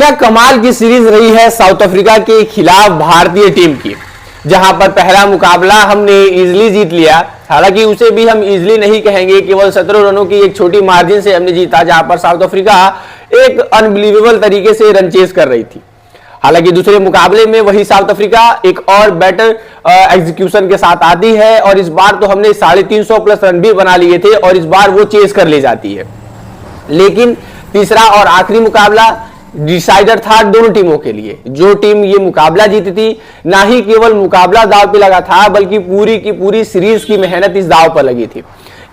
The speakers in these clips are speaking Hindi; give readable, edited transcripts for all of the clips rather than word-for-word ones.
क्या कमाल की सीरीज रही है साउथ अफ्रीका के खिलाफ भारतीय टीम की, जहां पर पहला मुकाबला हमने इजीली जीत लिया। हालांकि उसे भी हम इजीली नहीं कहेंगे, केवल 17 रनों की एक छोटी मार्जिन से हमने जीता, जहां पर साउथ अफ्रीका एक अनबिलीवेबल तरीके से रन चेस कर रही थी। हालांकि दूसरे मुकाबले में वही साउथ अफ्रीका एक और बेटर एग्जीक्यूशन के साथ आती है और इस बार तो हमने 350 प्लस रन भी बना लिए थे और इस बार वो चेस कर ले जाती है। लेकिन तीसरा और आखिरी मुकाबला डिसाइडर था दोनों टीमों के लिए। जो टीम ये मुकाबला जीती थी, ना ही केवल मुकाबला दांव पे लगा था बल्कि पूरी की पूरी सीरीज की मेहनत इस दांव पर लगी थी।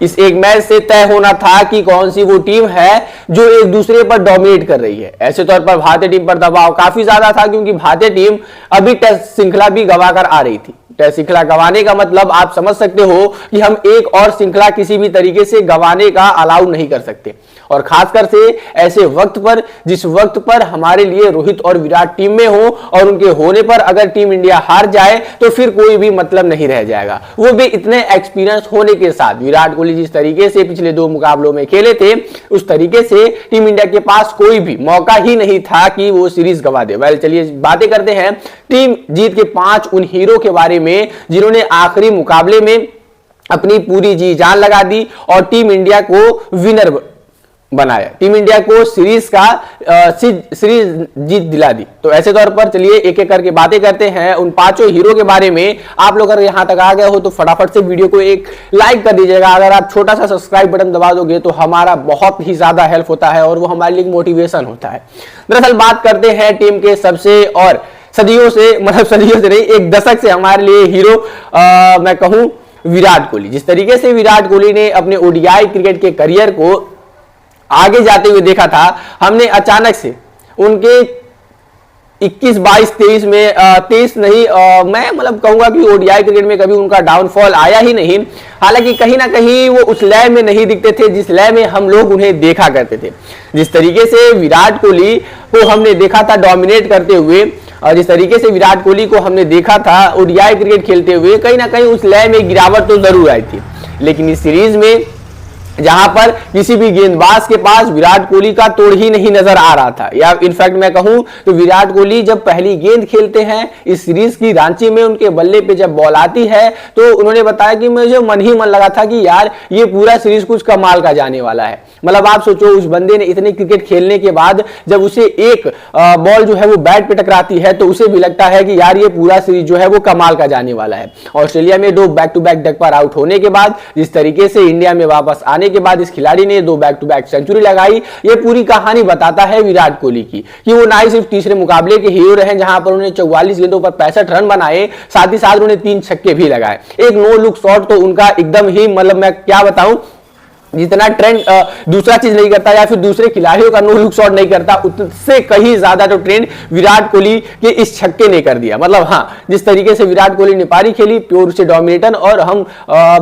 इस एक मैच से तय होना था कि कौन सी वो टीम है जो एक दूसरे पर डोमिनेट कर रही है। ऐसे तौर पर भारतीय टीम पर दबाव काफी ज्यादा था, क्योंकि भारतीय टीम अभी टेस्ट श्रृंखला भी गंवा कर आ रही थी। टेस्ट श्रृंखला गंवाने का मतलब आप समझ सकते हो कि हम एक और श्रृंखला किसी भी तरीके से गंवाने का अलाउ नहीं कर सकते, और खासकर से ऐसे वक्त पर जिस वक्त पर हमारे लिए रोहित और विराट टीम में हो, और उनके होने पर अगर टीम इंडिया हार जाए तो फिर कोई भी मतलब नहीं रह जाएगा। वो भी इतने एक्सपीरियंस होने के साथ। विराट कोहली जिस तरीके से पिछले 2 मुकाबलों में खेले थे, उस तरीके से टीम इंडिया के पास कोई भी मौका ही नहीं था कि वो सीरीज गंवा दे। वेल, चलिए बातें करते हैं टीम जीत के 5 उन हीरो के बारे में जिन्होंने आखिरी मुकाबले में अपनी पूरी जी जान लगा दी और टीम इंडिया को विनर बनाया, टीम इंडिया को सीरीज जीत दिला दी। तो ऐसे तौर पर चलिए एक एक करके बातें करते हैं उन 5 हीरो के बारे में। आप लोग अगर यहां तक आ गए हो तो फटाफट से वीडियो को एक लाइक कर दीजिएगा। अगर आप छोटा सा सब्सक्राइब बटन दबा दोगे तो हमारा बहुत ही ज्यादा हेल्प होता है और वो हमारे लिए मोटिवेशन होता है। दरअसल बात करते हैं टीम के सबसे, और सदियों से, मतलब सदियों से नहीं, एक दशक से हमारे लिए हीरो मैं कहूं विराट कोहली। जिस तरीके से विराट कोहली ने अपने ओडीआई क्रिकेट के करियर को आगे जाते हुए देखा था, हमने अचानक से उनके 21, 22, 23 में 23 नहीं, मैं मतलब कहूंगा कि ओडीआई क्रिकेट में कभी उनका डाउनफॉल आया ही नहीं। हालांकि कहीं ना कहीं वो उस लय में नहीं दिखते थे जिस लय में हम लोग उन्हें देखा करते थे। जिस तरीके से विराट कोहली को हमने देखा था डोमिनेट करते हुए, और जिस तरीके से विराट कोहली को हमने देखा था ओडीआई क्रिकेट खेलते हुए, कहीं ना कहीं उस लय में गिरावट तो जरूर आई थी। लेकिन इस सीरीज में जहां पर किसी भी गेंदबाज के पास विराट कोहली का तोड़ ही नहीं नजर आ रहा था, या इनफैक्ट मैं कहूं तो विराट कोहली जब पहली गेंद खेलते हैं इस सीरीज की, रांची में उनके बल्ले पे जब बॉल आती है तो उन्होंने बताया कि मुझे मन ही मन लगा था कि यार ये पूरा सीरीज कुछ कमाल का जाने वाला है। मतलब आप सोचो, उस बंदे ने इतने क्रिकेट खेलने के बाद जब उसे एक बॉल जो है वो बैट पे टकराती है तो उसे भी लगता है कि यार ये पूरा सीरीज जो है वो कमाल का जाने वाला है। ऑस्ट्रेलिया में 2 बैक टू बैक डक पर आउट होने के बाद जिस तरीके से इंडिया में वापस आने के बाद इस खिलाड़ी ने 2 बैक टू बैक सेंचुरी लगाई, ये पूरी कहानी बताता है विराट कोहली की कि वो ना सिर्फ तीसरे मुकाबले के हीरो रहे जहां पर उन्होंने 44 गेंदों पर 65 रन बनाए, साथ ही साथ उन्होंने 3 छक्के भी लगाए। एक नो लुक शॉट तो उनका एकदम ही, मतलब मैं क्या बताऊं, जितना ट्रेंड दूसरा चीज नहीं करता या फिर दूसरे खिलाड़ियों का नो लुक शॉट नहीं करता, उससे कहीं ज्यादा तो ट्रेंड विराट कोहली के इस छक्के ने कर दिया। मतलब हाँ, जिस तरीके से विराट कोहली ने पारी खेली, प्योर से डोमिनेटर, और हम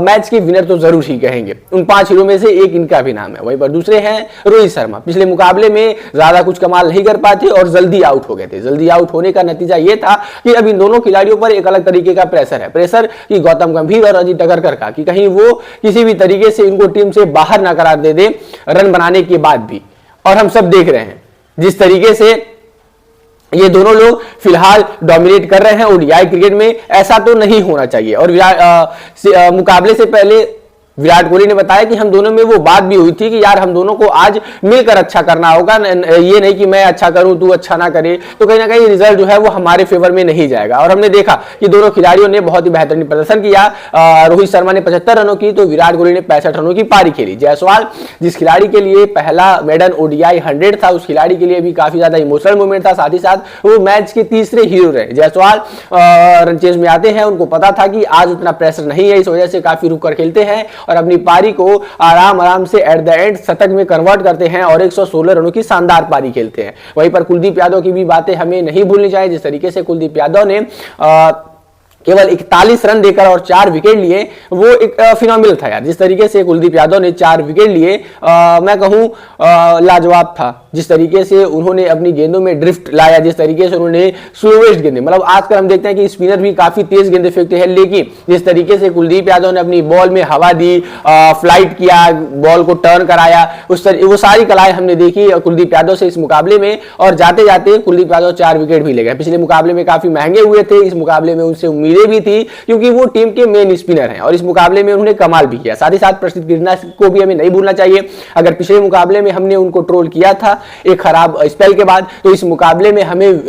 मैच के विनर तो जरूर ही कहेंगे। उन 5 हीरो में से एक इनका भी नाम है। वहीं पर दूसरे हैं रोहित शर्मा। पिछले मुकाबले में ज्यादा कुछ कमाल नहीं कर पाए थे और जल्दी आउट हो गए थे। जल्दी आउट होने का नतीजा यह था कि अब इन दोनों खिलाड़ियों पर एक अलग तरीके का प्रेशर है। प्रेशर कि गौतम गंभीर और अजीत अगरकर का, कि कहीं वो किसी भी तरीके से इनको टीम से बाहर ना करार दे रन बनाने के बाद भी। और हम सब देख रहे हैं जिस तरीके से ये दोनों लोग फिलहाल डोमिनेट कर रहे हैं ओडीआई क्रिकेट में। ऐसा तो नहीं होना चाहिए। और मुकाबले से पहले विराट कोहली ने बताया कि हम दोनों में वो बात भी हुई थी कि यार हम दोनों को आज मिलकर अच्छा करना होगा, ये नहीं कि मैं अच्छा करूं तू अच्छा ना करे, तो कहीं ना कहीं रिजल्ट जो है वो हमारे फेवर में नहीं जाएगा। और हमने देखा कि दोनों खिलाड़ियों ने बहुत ही बेहतरीन प्रदर्शन किया। रोहित शर्मा ने 75 रनों की तो विराट कोहली ने 65 रनों की पारी खेली। जायसवाल जिस खिलाड़ी के लिए पहला मेडन ओडीआई 100 था, उस खिलाड़ी के लिए भी काफी ज्यादा इमोशनल मोमेंट था। साथ ही साथ वो मैच के तीसरे हीरो रहे। जायसवाल रन चेज में आते हैं, उनको पता था कि आज उतना प्रेशर नहीं है, इस वजह से काफी रुक कर खेलते हैं और अपनी पारी को आराम से एट द एंड शतक में कन्वर्ट करते हैं और 116 रनों की शानदार पारी खेलते हैं। वहीं पर कुलदीप यादव की भी बातें हमें नहीं भूलनी चाहिए। जिस तरीके से कुलदीप यादव ने केवल 41 रन देकर और 4 विकेट लिए, वो एक फिनोमिनल था यार। जिस तरीके से कुलदीप यादव ने 4 विकेट लिए, मैं कहूं लाजवाब था। जिस तरीके से उन्होंने अपनी गेंदों में ड्रिफ्ट लाया, जिस तरीके से उन्होंने स्लोवेस्ट गेंदें, मतलब आजकल हम देखते हैं कि स्पिनर भी काफी तेज गेंदें फेंकते हैं, लेकिन जिस तरीके से कुलदीप यादव ने अपनी बॉल में हवा दी, फ्लाइट किया, बॉल को टर्न कराया, वो सारी कलाएं हमने देखी कुलदीप यादव से इस मुकाबले में। और जाते जाते कुलदीप यादव 4 विकेट भी ले गए। पिछले मुकाबले में काफी महंगे हुए थे, इस मुकाबले में उनसे उम्मीदें भी थी क्योंकि वो टीम के मेन स्पिनर हैं और इस मुकाबले में उन्होंने कमाल भी किया। साथ ही साथ प्रसिद्ध कृष्णा को भी हमें नहीं भूलना चाहिए। अगर पिछले मुकाबले में हमने उनको ट्रोल किया था एक खराब स्पेल के बाद, तो इस मुकाबले में हमें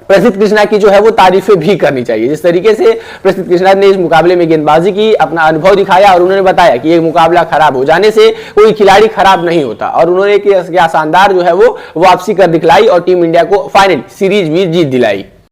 प्रसिद्ध कृष्णा की जो है वो तारीफें भी करनी चाहिए। जिस तरीके से प्रसिद्ध कृष्णा ने इस मुकाबले में गेंदबाजी की, अपना अनुभव दिखाया और उन्होंने बताया कि ये मुकाबला खराब हो जाने से कोई खिलाड़ी खराब नहीं होता और उन्होंने क्या शानदार जो है वो वापसी कर दिखलाई और टीम इंडिया को फाइनल सीरीज भी जीत दिलाई।